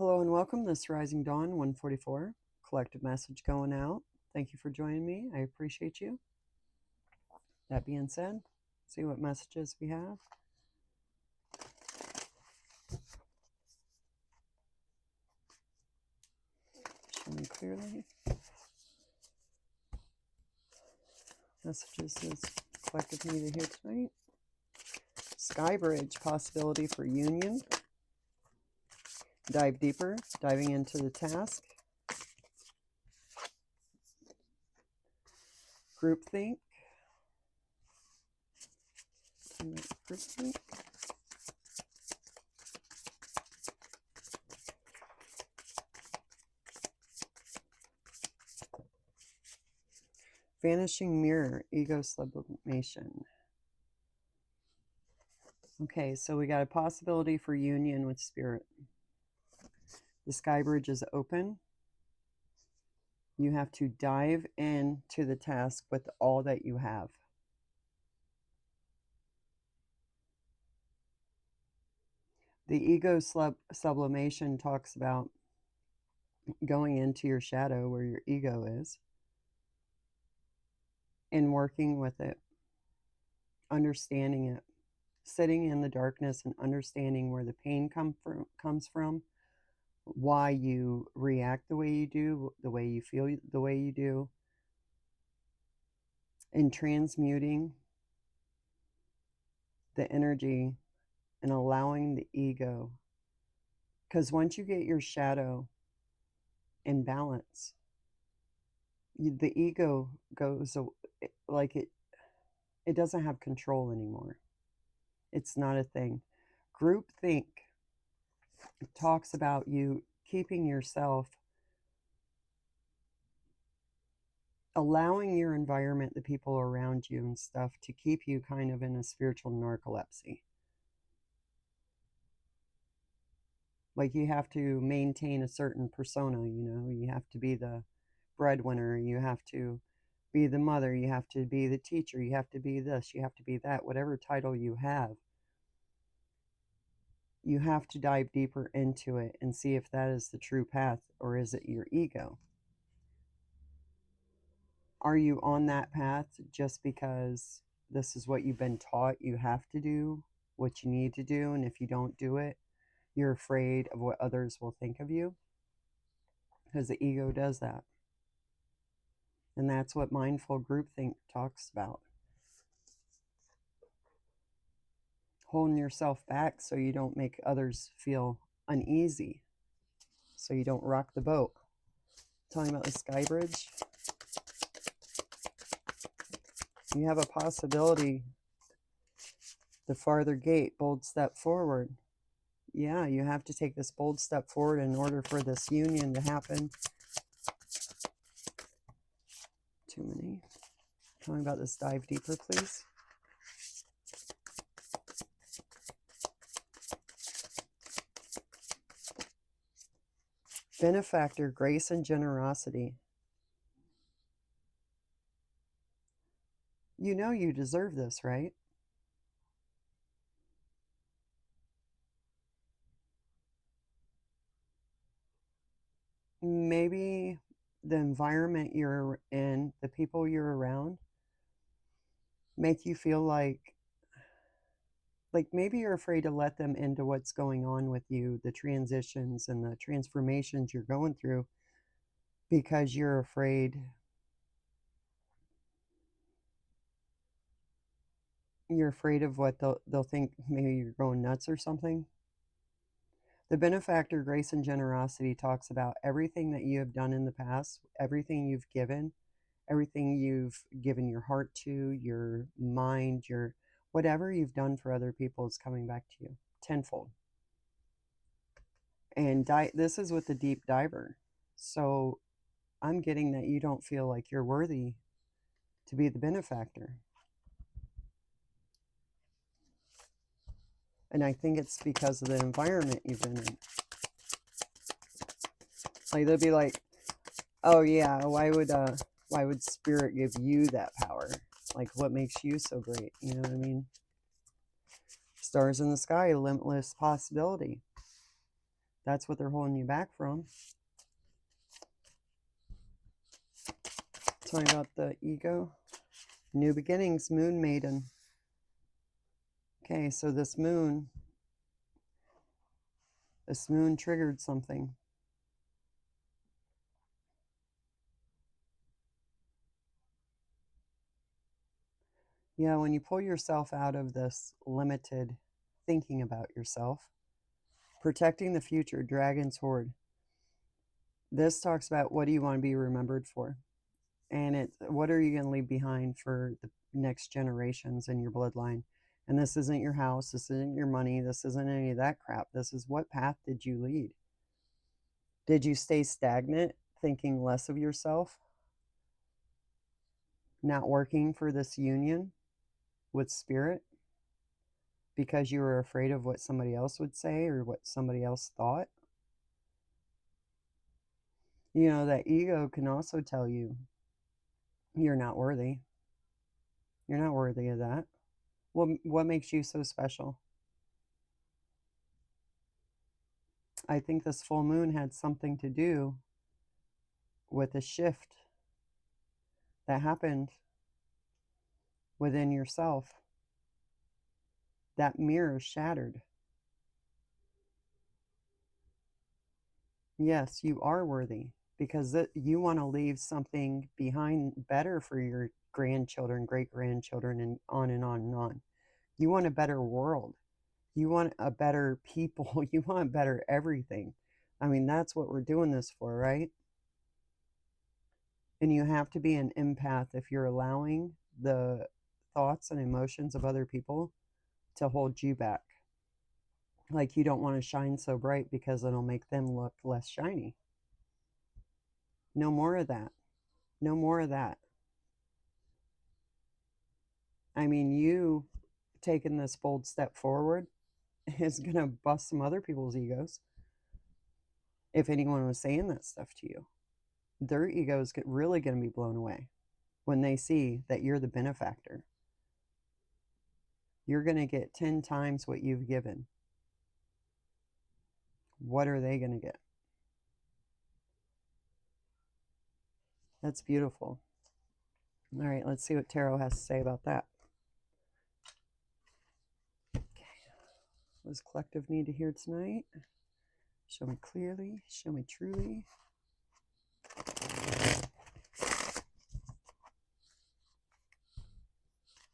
Hello and welcome. This Rising Dawn 144 collective message going out. Thank you for joining me. I appreciate you. That being said, see what messages we have. Show me clearly. Messages this collective needed here tonight. Sky Bridge, possibility for union. Dive deeper, diving into the task. Groupthink. Groupthink. Vanishing mirror, ego sublimation. Okay, so we got a possibility for union with spirit. The sky bridge is open. You have to dive into the task with all that you have. The ego sublimation talks about going into your shadow where your ego is and working with it, understanding it, sitting in the darkness and understanding where the pain comes from, why you react the way you do, the way you feel the way you do, and transmuting the energy and allowing the ego. Because once you get your shadow in balance, the ego goes like it doesn't have control anymore. It's not a thing. Groupthink talks about you keeping yourself, allowing your environment, the people around you and stuff, to keep you kind of in a spiritual narcolepsy. Like you have to maintain a certain persona, you have to be the breadwinner, you have to be the mother, you have to be the teacher, you have to be this, you have to be that, whatever title you have. You have to dive deeper into it and see if that is the true path, or is it your ego? Are you on that path just because this is what you've been taught you have to do, what you need to do, and if you don't do it, you're afraid of what others will think of you? Because the ego does that. And that's what mindful groupthink talks about. Holding yourself back so you don't make others feel uneasy, so you don't rock the boat. Talking about the sky bridge, you have a possibility. The farther gate, bold step forward. Yeah, you have to take this bold step forward in order for this union to happen. Too many. Tell me about this dive deeper, please. Benefactor, grace and generosity. You know you deserve this, right? Maybe the environment you're in, the people you're around, make you feel like maybe you're afraid to let them into what's going on with you, the transitions and the transformations you're going through, because you're afraid of what they'll think. Maybe you're going nuts or something. The benefactor, grace and generosity, talks about everything that you have done in the past, everything you've given, everything you've given your heart to, your mind, your whatever you've done for other people is coming back to you tenfold. And this is with the deep diver. So I'm getting that you don't feel like you're worthy to be the benefactor. And I think it's because of the environment you've been in. Like they'll be like, oh yeah, why would spirit give you that power? Like what makes you so great? You know what I mean? Stars in the sky, limitless possibility. That's what they're holding you back from. Talking about the ego. New beginnings, moon maiden. Okay, so this moon triggered something. Yeah, when you pull yourself out of this limited thinking about yourself, protecting the future, dragon's horde. This talks about what do you want to be remembered for? And it's what are you going to leave behind for the next generations in your bloodline? And this isn't your house, this isn't your money, this isn't any of that crap. This is what path did you lead? Did you stay stagnant, thinking less of yourself, not working for this union with spirit because you were afraid of what somebody else would say or what somebody else thought? You know, that ego can also tell you you're not worthy. You're not worthy of that. What makes you so special? I think this full moon had something to do with a shift that happened within yourself. That mirror shattered. Yes, you are worthy because you want to leave something behind better for your grandchildren, great grandchildren, and on and on and on. You want a better world. You want a better people. You want better everything. I mean, that's what we're doing this for, right? And you have to be an empath if you're allowing the thoughts and emotions of other people to hold you back. Like you don't want to shine so bright because it'll make them look less shiny. No more of that. No more of that. I mean, you taking this bold step forward is going to bust some other people's egos. If anyone was saying that stuff to you, their egos get really going to be blown away when they see that you're the benefactor. You're going to get 10 times what you've given. What are they going to get? That's beautiful. All right, let's see what tarot has to say about that. Okay. What does collective need to hear tonight? Show me clearly. Show me truly.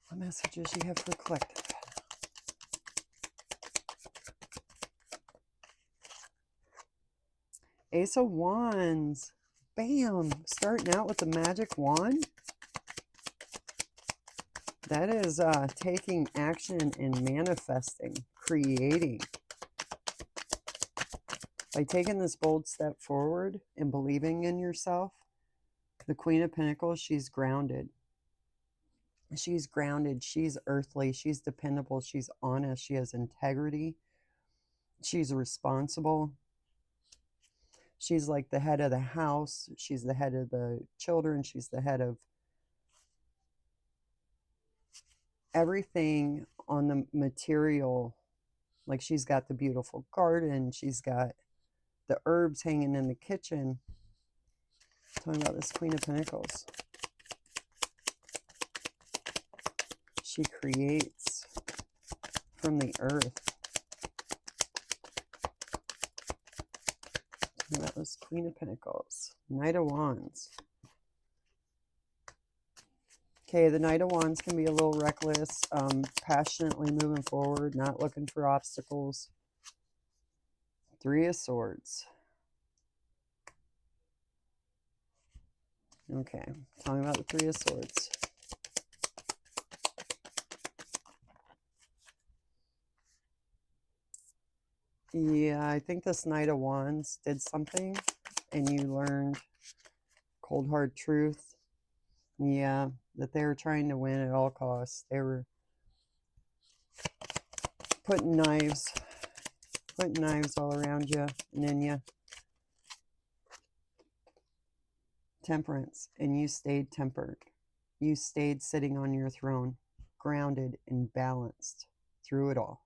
What messages you have for collective? Ace of Wands. Bam! Starting out with the magic wand. That is taking action and manifesting, creating. By taking this bold step forward and believing in yourself, the Queen of Pentacles, she's grounded. She's grounded. She's earthly. She's dependable. She's honest. She has integrity. She's responsible. She's like the head of the house. She's the head of the children. She's the head of everything on the material. Like she's got the beautiful garden. She's got the herbs hanging in the kitchen. Talking about this Queen of Pentacles. She creates from the earth. Talking about this Queen of Pentacles. Knight of Wands. Okay, the Knight of Wands can be a little reckless, passionately moving forward, not looking for obstacles. Three of Swords. Okay, talking about the Three of Swords. Yeah, I think this Knight of Wands did something, and you learned cold hard truth. Yeah, that they were trying to win at all costs. They were putting knives all around you and in you. Temperance, and you stayed tempered. You stayed sitting on your throne, grounded and balanced through it all.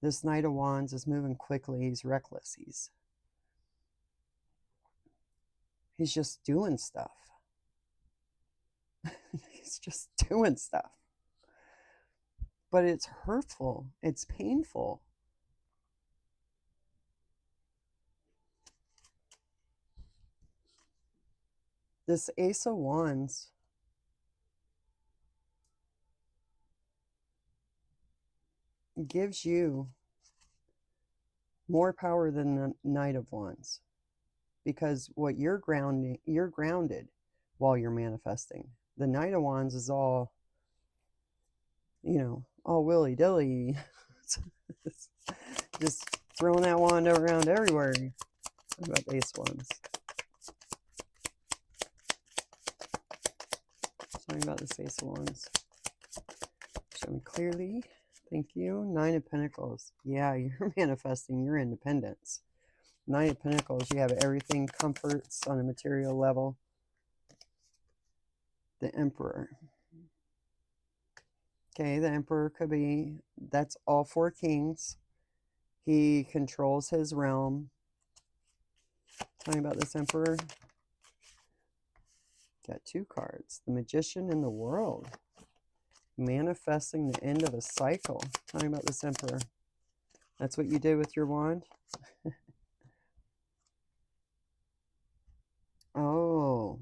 This Knight of Wands is moving quickly. He's reckless. He's just doing stuff. He's just doing stuff. But it's hurtful. It's painful. This Ace of Wands gives you more power than the Knight of Wands, because what you're grounded while you're manifesting. The Knight of Wands is all, all willy-dilly. Just throwing that wand around everywhere. What about the Ace of Wands? Talking about this Ace of Wands. Show me clearly. Thank you. Nine of Pentacles. Yeah, you're manifesting your independence. Nine of Pentacles, you have everything, comforts on a material level. The Emperor. Okay, the Emperor could be, that's all four kings. He controls his realm. Tell me about this Emperor. Got two cards. The Magician and the World. Manifesting the end of a cycle. Tell me about this Emperor. That's what you did with your wand? Oh,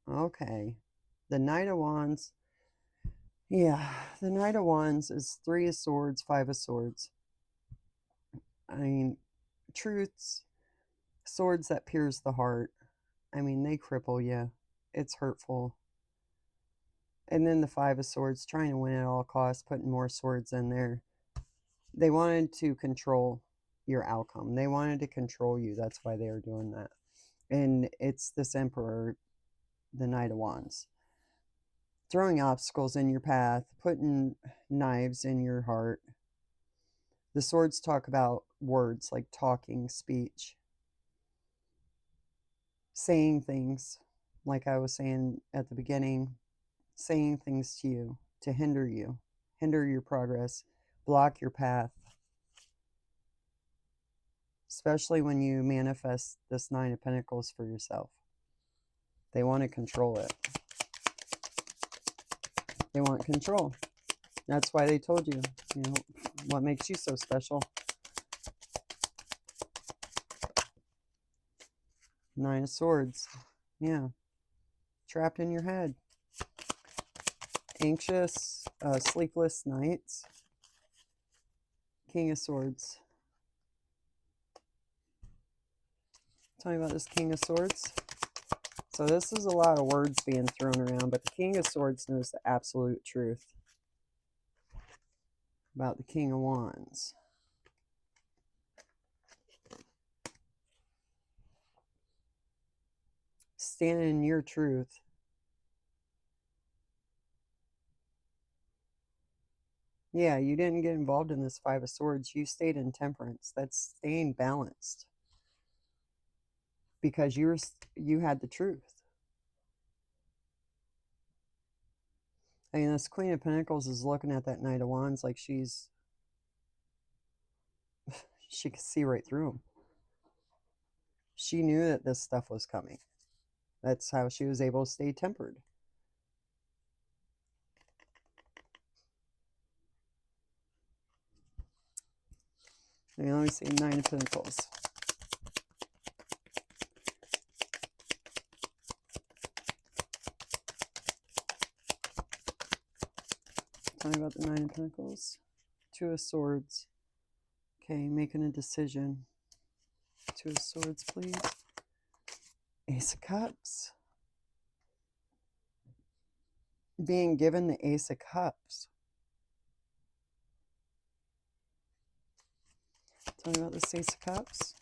okay. The Knight of Wands. Yeah, the Knight of Wands is 3 of Swords, 5 of Swords. I mean, truths, swords that pierce the heart. I mean, they cripple you. It's hurtful. And then the 5 of Swords, trying to win at all costs, putting more swords in there. They wanted to control your outcome. They wanted to control you. That's why they are doing that. And it's this Emperor, the Knight of Wands. Throwing obstacles in your path, putting knives in your heart. The swords talk about words, like talking, speech. Saying things, like I was saying at the beginning. Saying things to you to hinder you, hinder your progress, block your path. Especially when you manifest this Nine of Pentacles for yourself. They want to control it. They want control. That's why they told you, what makes you so special. Nine of Swords. Yeah. Trapped in your head. Anxious, sleepless nights. King of Swords. Tell me about this King of Swords. So this is a lot of words being thrown around, but the King of Swords knows the absolute truth about the King of Wands. Standing in your truth. Yeah, you didn't get involved in this 5 of Swords. You stayed in temperance. That's staying balanced. Because you had the truth. I mean, this Queen of Pentacles is looking at that Knight of Wands like she could see right through him. She knew that this stuff was coming. That's how she was able to stay tempered. I mean, let me see, 9 of Pentacles. Tell me about the 9 of Pentacles. 2 of Swords. Okay, making a decision. 2 of Swords, please. Ace of Cups. Being given the Ace of Cups. Tell me about this Ace of Cups.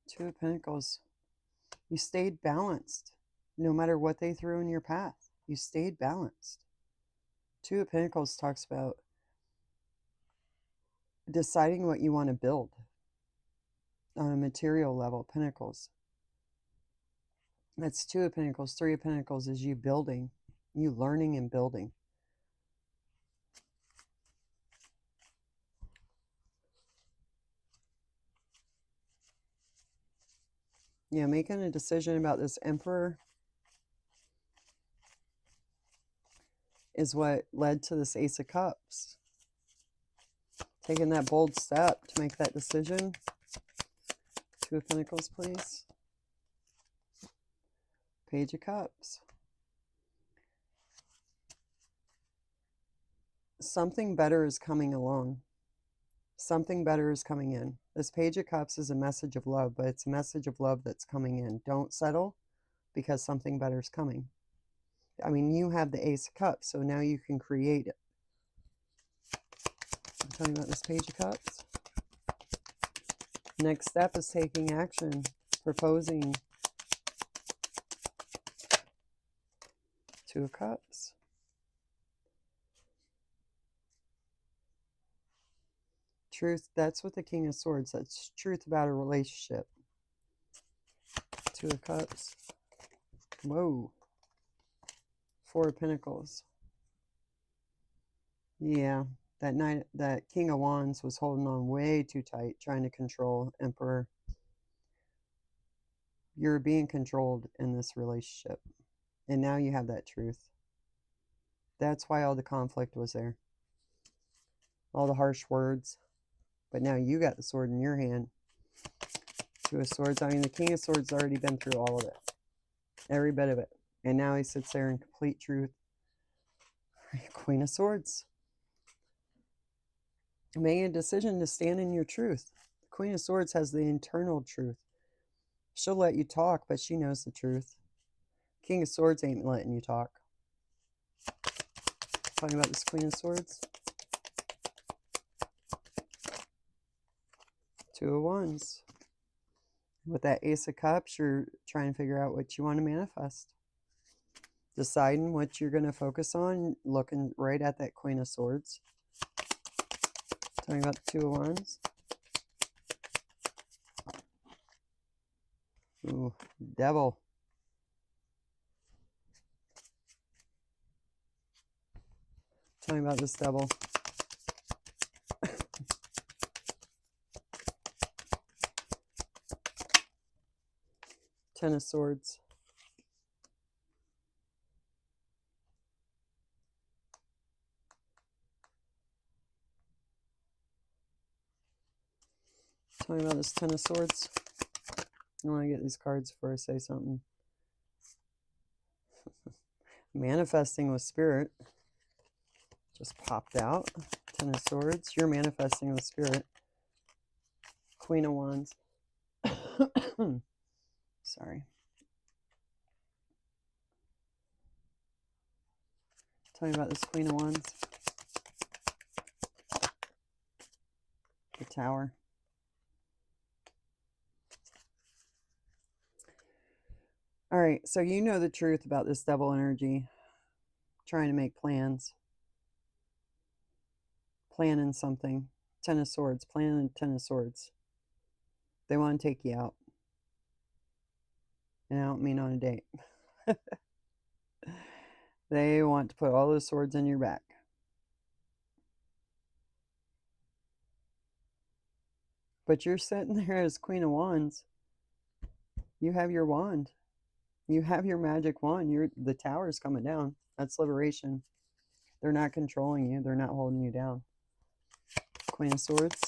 2 of Pentacles. You stayed balanced. No matter what they threw in your path, you stayed balanced. 2 of Pentacles talks about deciding what you want to build on a material level. Pentacles. That's 2 of Pentacles. 3 of Pentacles is you building, you learning and building. Yeah, making a decision about this Emperor is what led to this Ace of Cups. Taking that bold step to make that decision. Two of Pentacles, please. Page of Cups. Something better is coming along. Something better is coming in. This Page of Cups is a message of love, but it's a message of love that's coming in. Don't settle, because something better is coming. I mean, you have the Ace of Cups, so now you can create it. I'm talking about this Page of Cups. Next step is taking action, proposing. Two of Cups. Truth, that's what the King of Swords, that's truth about a relationship. Two of Cups. Whoa. Four of Pentacles. Yeah, that King of Wands was holding on way too tight, trying to control Emperor. You're being controlled in this relationship. And now you have that truth. That's why all the conflict was there. All the harsh words. But now you got the sword in your hand. Two of Swords. I mean, the King of Swords has already been through all of it. Every bit of it. And now he sits there in complete truth. Queen of Swords. Making a decision to stand in your truth. The Queen of Swords has the internal truth. She'll let you talk, but she knows the truth. King of Swords ain't letting you talk. Talking about this Queen of Swords. Two of Wands. With that Ace of Cups, you're trying to figure out what you want to manifest. Deciding what you're going to focus on, looking right at that Queen of Swords. Talking about the Two of Wands. Ooh, Devil. Talking about this Devil. Ten of Swords. Talking about this Ten of Swords. I want to get these cards before I say something. Manifesting with Spirit. Just popped out. Ten of Swords. You're manifesting with Spirit. Queen of Wands. Sorry. Tell me about this Queen of Wands. The Tower. All right, so you know the truth about this Devil energy. Trying to make plans. Planning something. Ten of Swords. Planning Ten of Swords. They want to take you out. And I don't mean on a date. They want to put all those swords in your back. But you're sitting there as Queen of Wands. You have your wand. You have your magic wand. The tower's coming down. That's liberation. They're not controlling you. They're not holding you down. Queen of Swords.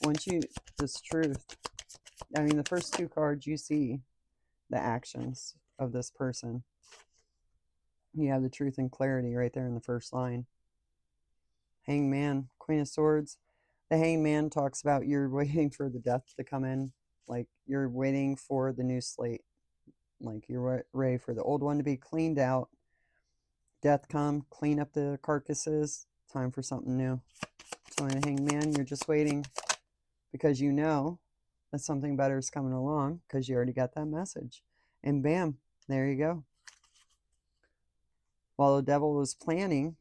Once you, this truth. I mean, the first two cards, you see the actions of this person. You have the truth and clarity right there in the first line. Hangman, Queen of Swords. The Hangman talks about you're waiting for the death to come in. Like you're waiting for the new slate. Like you're ready for the old one to be cleaned out. Death come, clean up the carcasses. Time for something new. So in the Hangman, you're just waiting because you know that something better is coming along because you already got that message. And bam, there you go. While the Devil was planning,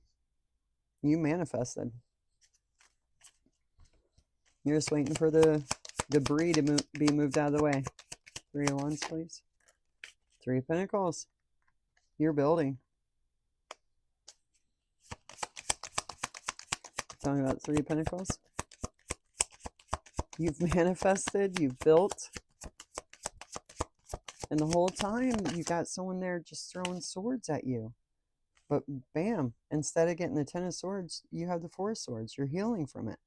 you manifested. You're just waiting for the debris to be moved out of the way. Three of Wands, please. Three of Pentacles. You're building. Tell me about Three of Pentacles. You've manifested. You've built. And the whole time you got someone there just throwing swords at you. But bam, instead of getting the 10 of swords, you have the 4 of swords. You're healing from it.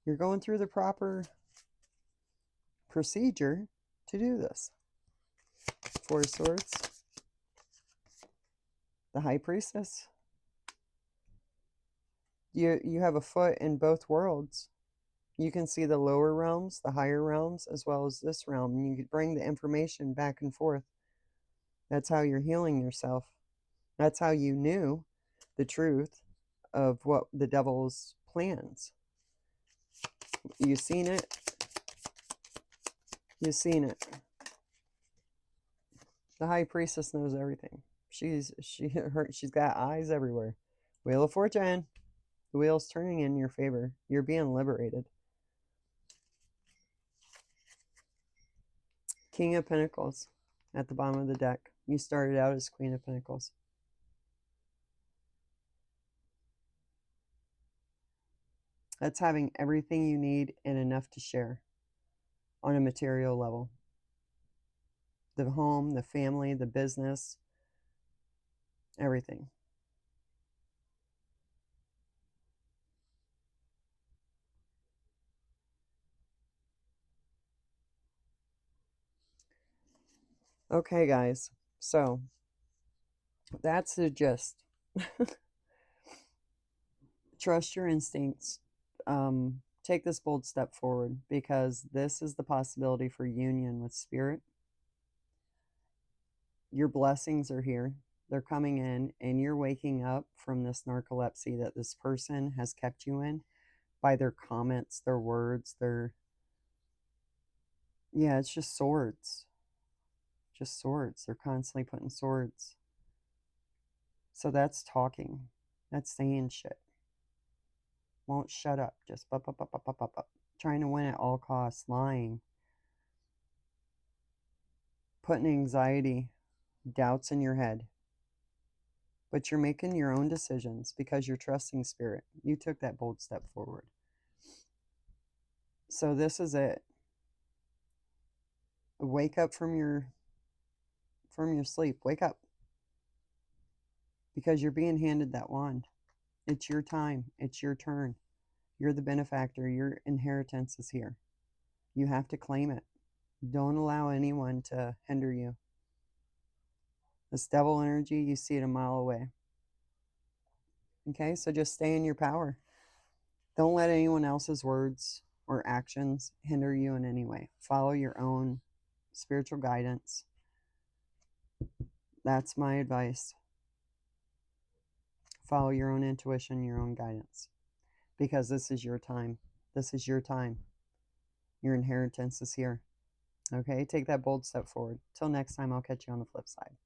You're going through the proper procedure to do this. 4 of swords. The high priestess. You have a foot in both worlds. You can see the lower realms, the higher realms, as well as this realm. And you can bring the information back and forth. That's how you're healing yourself. That's how you knew the truth of what the devil's plans. You seen it. You've seen it. The high priestess knows everything. She's got eyes everywhere. Wheel of Fortune. The wheel's turning in your favor. You're being liberated. King of Pentacles at the bottom of the deck. You started out as Queen of Pentacles. That's having everything you need and enough to share on a material level. The home, the family, the business, everything. Okay, guys. So that's the gist. Trust your instincts. Take this bold step forward, because this is the possibility for union with spirit. Your blessings are here. They're coming in, and you're waking up from this narcolepsy that this person has kept you in by their comments, their words, yeah, it's just swords. Just swords. They're constantly putting swords. So that's talking. That's saying shit. Won't shut up. Just up. Trying to win at all costs. Lying. Putting anxiety, doubts in your head. But you're making your own decisions because you're trusting spirit. You took that bold step forward. So this is it. Wake up from your sleep. Wake up. Because you're being handed that wand. It's your time. It's your turn. You're the benefactor. Your inheritance is here. You have to claim it. Don't allow anyone to hinder you. This devil energy, you see it a mile away. Okay, so just stay in your power. Don't let anyone else's words or actions hinder you in any way. Follow your own spiritual guidance. That's my advice. Follow your own intuition, your own guidance. Because this is your time. This is your time. Your inheritance is here. Okay, take that bold step forward. Till next time, I'll catch you on the flip side.